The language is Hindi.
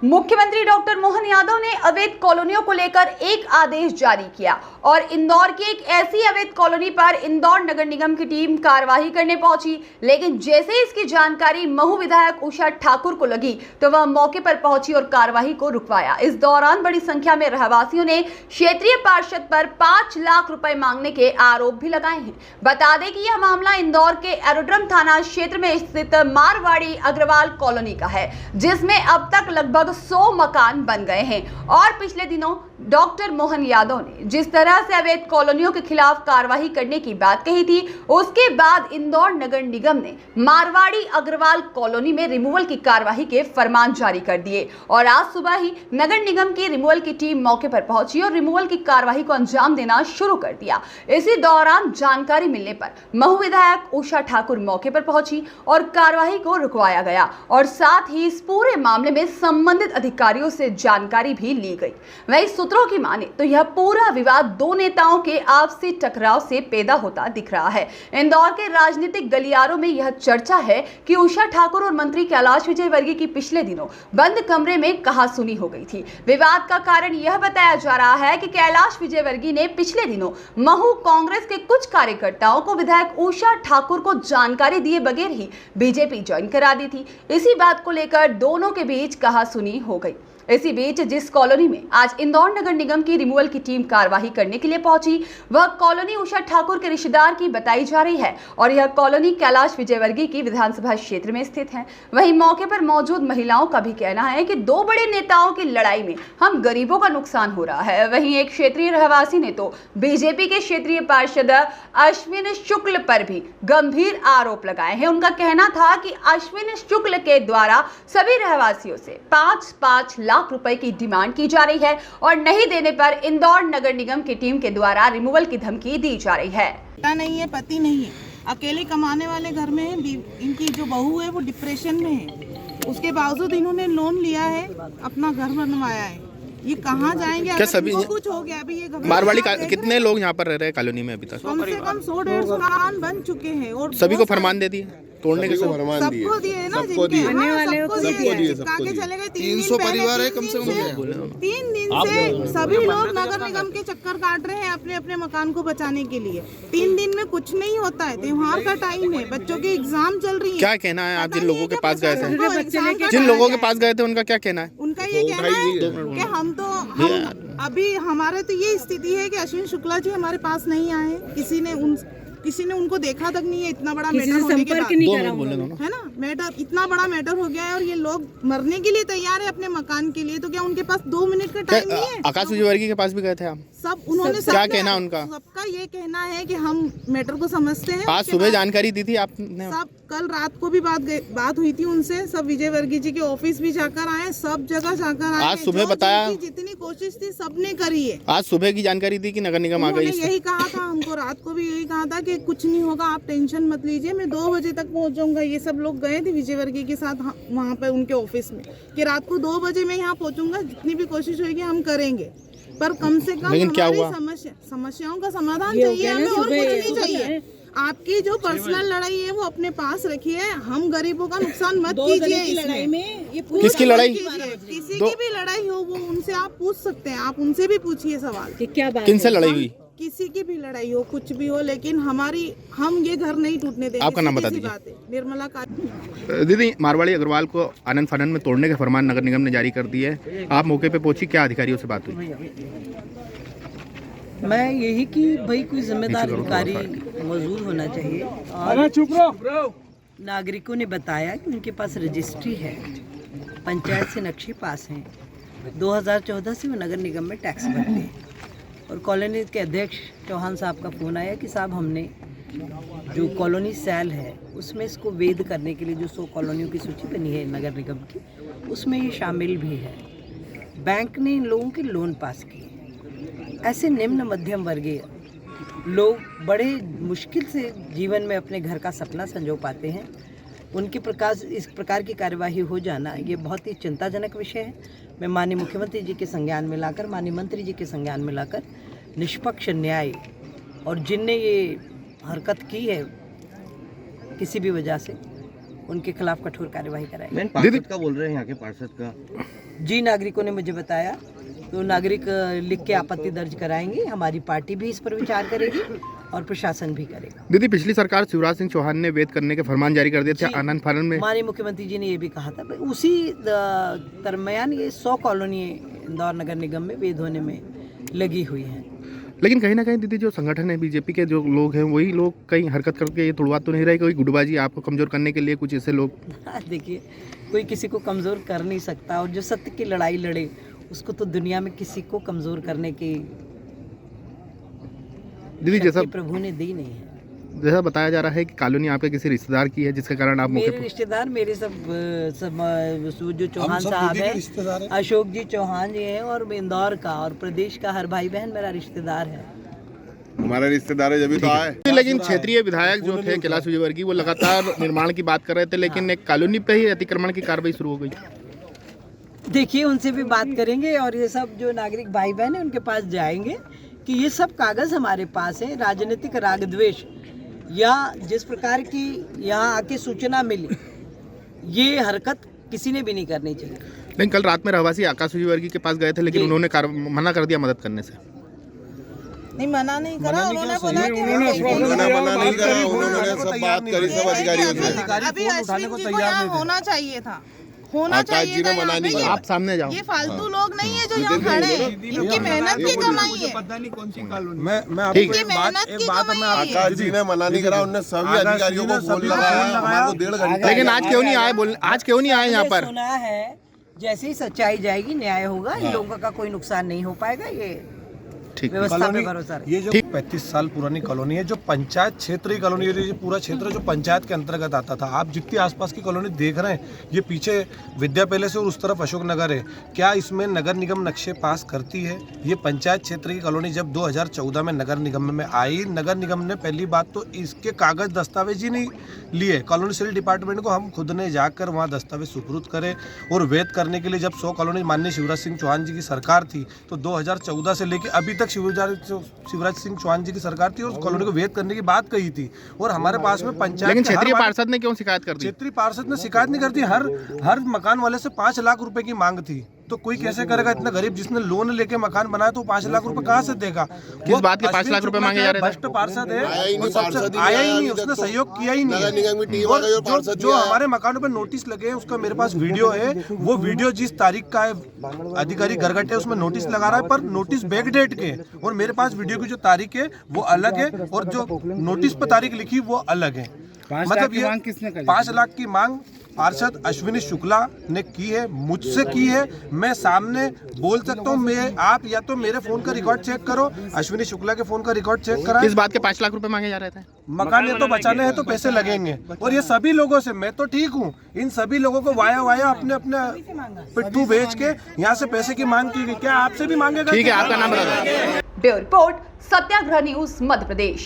मुख्यमंत्री डॉक्टर मोहन यादव ने अवैध कॉलोनियों को लेकर एक आदेश जारी किया और इंदौर की एक ऐसी अवैध कॉलोनी पर इंदौर नगर निगम की टीम कार्रवाई करने पहुंची। लेकिन जैसे ही इसकी जानकारी महू विधायक उषा ठाकुर को लगी तो वह मौके पर पहुंची और कार्रवाई को रुकवाया। इस दौरान बड़ी संख्या में रहवासियों ने क्षेत्रीय पार्षद पर 5 लाख रुपए मांगने के आरोप भी लगाए हैं। बता दें कि यह मामला इंदौर के एरोड्रम थाना क्षेत्र में स्थित मारवाड़ी अग्रवाल कॉलोनी का है, जिसमें अब तक लगभग 100 मकान बन गए हैं। और पिछले दिनों डॉक्टर मोहन यादव ने जिस तरह से अवैध कॉलोनियों के खिलाफ कार्रवाई करने की बात कही थी, उसके बाद इंदौर नगर निगम ने मारवाड़ी अग्रवाल कॉलोनी में रिमूवल की कार्रवाई के फरमान जारी कर दिए और आज सुबह ही नगर निगम की रिमूवल की टीम मौके पर पहुंची और रिमूवल की कार्रवाई को अंजाम देना शुरू कर दिया। इसी दौरान जानकारी मिलने पर महू विधायक उषा ठाकुर मौके पर पहुंची और कार्रवाई को रुकवाया गया और साथ ही इस पूरे मामले में संबंधित अधिकारियों से जानकारी भी ली गई। वहीं सूत्रों की माने तो यह पूरा विवाद दो नेताओं के आपसी टकराव से पैदा होता दिख रहा है। इंदौर के राजनीतिक गलियारों में यह चर्चा है कि उषा ठाकुर और मंत्री कैलाश विजयवर्गीय की पिछले दिनों बंद कमरे में कहासुनी हो गई थी। विवाद का कारण यह बताया जा रहा है कि कैलाश विजयवर्गीय ने पिछले दिनों महू कांग्रेस के कुछ कार्यकर्ताओं को विधायक उषा ठाकुर को जानकारी दिए बगैर ही बीजेपी ज्वाइन करा दी थी। इसी बात को लेकर दोनों के बीच कहासुनी हो गई। इसी बीच जिस कॉलोनी में आज इंदौर नगर निगम की रिमूवल की टीम कार्रवाई करने के लिए पहुंची, वह कॉलोनी उषा ठाकुर के रिश्तेदार की बताई जा रही है और यह कॉलोनी कैलाश विजयवर्गीय की विधानसभा क्षेत्र में स्थित है। वहीं मौके पर मौजूद महिलाओं का भी कहना है कि दो बड़े नेताओं की लड़ाई में हम गरीबों का नुकसान हो रहा है। वहीं एक क्षेत्रीय रहवासी ने तो बीजेपी के क्षेत्रीय पार्षद अश्विन शुक्ल पर भी गंभीर आरोप लगाए हैं। उनका कहना था कि अश्विन शुक्ल के द्वारा सभी रहवासियों से 5-5 लाख रुपए की डिमांड की जा रही है और नहीं देने पर इंदौर नगर निगम की टीम के द्वारा रिमूवल की धमकी दी जा रही है। बेटा नहीं है, पति नहीं है, अकेले कमाने वाले घर में है। इनकी जो बहू है वो डिप्रेशन में है, उसके बावजूद इन्होंने लोन लिया है, अपना घर बनवाया है। ये कहाँ जाएंगे? क्या सभी कुछ हो गया? अभी ये मारवाड़ी कितने लोग यहाँ पर रह रहे हैं कॉलोनी में अभी तक? कम से कम 100-150 मकान बन चुके हैं और सभी को फरमान दे दिए तोड़ने के। सबको दिए ना, सबको दिए, चिपका के चले गए। 300 परिवार है कम से कम। 3 दिन से सभी लोग नगर निगम के चक्कर काट रहे हैं अपने अपने मकान को बचाने के लिए। 3 दिन में कुछ नहीं होता है, त्योहार का टाइम है, बच्चों के एग्जाम चल रही है। क्या कहना है आप जिन लोगों के पास गए थे? जिन लोगों के पास गए थे उनका क्या कहना है? उनका ये कहना है कि हम अभी हमारे तो ये स्थिति है कि अश्विन शुक्ला जी हमारे पास नहीं आए। किसी ने उनको देखा तक नहीं है। इतना बड़ा मैटर होने के बाद है ना, मैटर इतना बड़ा मैटर हो गया है और ये लोग मरने के लिए तैयार है अपने मकान के लिए। तो क्या उनके पास 2 मिनट का टाइम नहीं है? आकाश विजयवर्गीय के पास भी गए थे आप? उन्होंने क्या कहना उनका? सबका ये कहना है कि हम मैटर को समझते हैं। आज सुबह जानकारी दी थी आपने? सब कल रात को भी बात हुई थी उनसे। सब विजयवर्गीय जी के ऑफिस भी जाकर आए, सब जगह जाकर आए। आज सुबह बताया जितनी कोशिश थी सबने करी है। आज सुबह की जानकारी दी कि नगर निगम आ गई। यही कहा था हमको, रात को भी यही कहा था कि कुछ नहीं होगा, आप टेंशन मत लीजिए, मैं 2 बजे तक पहुंच जाऊंगा। ये सब लोग गए थे विजयवर्गीय के साथ वहाँ पे उनके ऑफिस में कि रात को 2 बजे मैं यहाँ पहुंचूंगा, जितनी भी कोशिश होगी हम करेंगे, पर कम से कम हमारी समस्याओं का समाधान चाहिए हमें, और कुछ नहीं चाहिए। आपकी जो पर्सनल लड़ाई है वो अपने पास रखिए, हम गरीबों का नुकसान मत कीजिए। किसकी लड़ाई? किसी की भी लड़ाई हो वो उनसे आप पूछ सकते हैं, आप उनसे भी पूछिए सवाल कि क्या बात, किनसे लड़ाई हुई? किसी की भी लड़ाई हो, कुछ भी हो, लेकिन हम ये घर नहीं टूटने देंगे। आपका नाम बता दीजिए। निर्मला दीदी, मारवाड़ी अग्रवाल को आनंद फानन में तोड़ने के फरमान नगर निगम ने जारी कर दिए है। आप मौके पे पहुंची, क्या अधिकारियों से बात हुई? मैं यही कि भाई कोई जिम्मेदार अधिकारी मौजूद होना चाहिए। और नागरिकों ने बताया कि उनके पास रजिस्ट्री है, पंचायत से नक्शे पास हैं, 2014 से वो नगर निगम में टैक्स भरते हैं। और कॉलोनी के अध्यक्ष चौहान साहब का फ़ोन आया कि साहब हमने जो कॉलोनी सेल है उसमें इसको वैध करने के लिए जो 100 कॉलोनियों की सूची बनी है नगर निगम की, उसमें ये शामिल भी है। बैंक ने इन लोगों के लोन पास किए। ऐसे निम्न मध्यम वर्गीय लोग बड़े मुश्किल से जीवन में अपने घर का सपना संजो पाते हैं। उनके इस प्रकार की कार्यवाही हो जाना ये बहुत ही चिंताजनक विषय है। मैं माननीय मुख्यमंत्री जी के संज्ञान में लाकर, माननीय मंत्री जी के संज्ञान में लाकर निष्पक्ष न्याय, और जिनने ये हरकत की है किसी भी वजह से, उनके खिलाफ कठोर कार्यवाही कराएंगे। मैम पार्षद का बोल रहे हैं, यहाँ के पार्षद का जी नागरिकों ने मुझे बताया, तो नागरिक लिख के आपत्ति दर्ज कराएंगे। हमारी पार्टी भी इस पर विचार करेगी और प्रशासन भी करेगा। दीदी, पिछली सरकार शिवराज सिंह चौहान ने वेद करने के फरमान जारी कर दिए थे आनंद फानन में। माननीय मुख्यमंत्री जी ने ये भी कहा था, उसी दरमियान ये 100 कॉलोनी इंदौर नगर निगम में वेद होने में लगी हुई हैं। लेकिन कहीं ना कहीं दीदी, जो संगठन है बीजेपी के जो लोग हैं वही लोग कहीं हरकत करके ये तुड़वा तो नहीं रहे, कोई गुटबाजी आपको कमजोर करने के लिए कुछ ऐसे लोग? देखिए, कोई किसी को कमज़ोर कर नहीं सकता, और जो सत्य की लड़ाई लड़े उसको तो दुनिया में किसी को कमज़ोर करने की दीदी जैसा प्रभु ने दी नहीं है। जैसा बताया जा रहा है कि कॉलोनी आपके किसी रिश्तेदार की है, जिसके कारण आप मेरे रिश्तेदार, मेरे सब जो चौहान साहब है, अशोक जी चौहान जी हैं, और इंदौर का और प्रदेश का हर भाई बहन मेरा रिश्तेदार है। हमारा रिश्तेदार है, जब तो आए। लेकिन क्षेत्रीय विधायक जो थे कैलाश विजयवर्गीय, वो लगातार निर्माण की बात कर रहे थे, लेकिन एक कॉलोनी पे ही अतिक्रमण की कार्रवाई शुरू हो गई। देखिए, उनसे भी बात करेंगे और ये सब जो नागरिक भाई बहन है उनके पास जाएंगे कि ये सब कागज़ हमारे पास है। राजनीतिक राग द्वेष या जिस प्रकार की यहाँ आके सूचना मिली, ये हरकत किसी ने भी नहीं करनी चाहिए। लेकिन कल रात में रहवासी आकाश विजयवर्गीय के पास गए थे, लेकिन उन्होंने मना कर दिया मदद करने से। नहीं, मना नहीं करा, उन्होंने बोला कि मना नहीं करा, उन्होंने सब बात करी सब अधिकारियों से। अभी अश्विन जी को यहाँ होना चाहिए था, होना चाहिए था यहाँ पे। आप सामने जाओ। ये फालतू लोग नहीं है जो यहाँ खड़े हैं, इनकी मेहनत की कमाई है। पता नहीं कौन सी कॉलोनी। मैं आपको एक बात आकाश जी ने मना नहीं करा, उन्होंने सभी अधिकारियों को फोन लगाया, हमारे को 1.5 घंटा। लेकिन आज क्यों नहीं आए आज क्यों नहीं आए यहाँ पर? सुना है जैसे ही सच्चाई जाएगी न्याय होगा, इन लोगों का कोई नुकसान नहीं हो पाएगा। ये ठीक, व्यवस्था पे भरोसा रहे। ये जो 35 साल पुरानी कॉलोनी है, जो पंचायत क्षेत्र की कॉलोनी है, ये पूरा क्षेत्र जो पंचायत के अंतर्गत आता था। आप जितनी आसपास की कॉलोनी देख रहे हैं, ये पीछे विद्या पैलेस और उस तरफ अशोक नगर है, क्या इसमें नगर निगम नक्शे पास करती है? ये पंचायत क्षेत्र की कॉलोनी जब 2014 में नगर निगम में आई, नगर निगम ने पहली बात तो इसके कागज दस्तावेज ही नहीं लिए। कॉलोनी सिविल डिपार्टमेंट को हम खुद ने जाकर वहाँ दस्तावेज सुपुर्द करे, और वेद करने के लिए जब 100 कॉलोनी माननीय शिवराज सिंह चौहान जी की सरकार थी, तो 2014 से लेकर अभी तक शिवराज सिंह चौहान जी की सरकार थी, और उस कॉलोनी को वेद करने की बात कही थी। और हमारे पास में पंचायत, लेकिन क्षेत्रीय पार्षद ने क्यों शिकायत कर दी? क्षेत्रीय पार्षद ने शिकायत नहीं कर दी। हर मकान वाले से 5 लाख रुपए की मांग थी, तो कोई कैसे करेगा? इतना गरीब जिसने लोन लेके मकान बनाया, तो 5 लाख रुपए कहाँ से देगा? किस बात के 5 लाख रुपए मांगे जा रहे थे? भ्रष्ट पार्षद है, आया ही नहीं, उसने सहयोग किया ही नहीं। जो हमारे मकानों पर नोटिस लगे हैं, उसका मेरे पास वीडियो है। वो वीडियो जिस तारीख का है, अधिकारी गरगट है, उसमें नोटिस लगा रहा है, पर नोटिस बैकडेट के, और मेरे पास वीडियो की जो तारीख है वो अलग है, और जो नोटिस पर तारीख लिखी वो अलग है। मतलब ये 5 लाख की मांग पार्षद अश्विनी शुक्ला ने की है, मुझसे की है। मैं सामने बोल सकता हूँ, आप या तो मेरे फोन का रिकॉर्ड चेक करो, अश्विनी शुक्ला के फोन का रिकॉर्ड चेक करा। किस बात के 5 लाख रुपए मांगे जा रहे थे? मकान ये तो बचाने हैं तो पैसे लगेंगे, और ये सभी लोगों से, मैं तो ठीक हूँ, इन सभी लोगों को वाया अपने पिट्ठू बेच के यहाँ से पैसे की मांग की गई। क्या आपसे भी मांगेगा? ठीक है, आपका नाम बता दो। ब्यूरो रिपोर्ट, सत्याग्रह न्यूज, मध्य प्रदेश।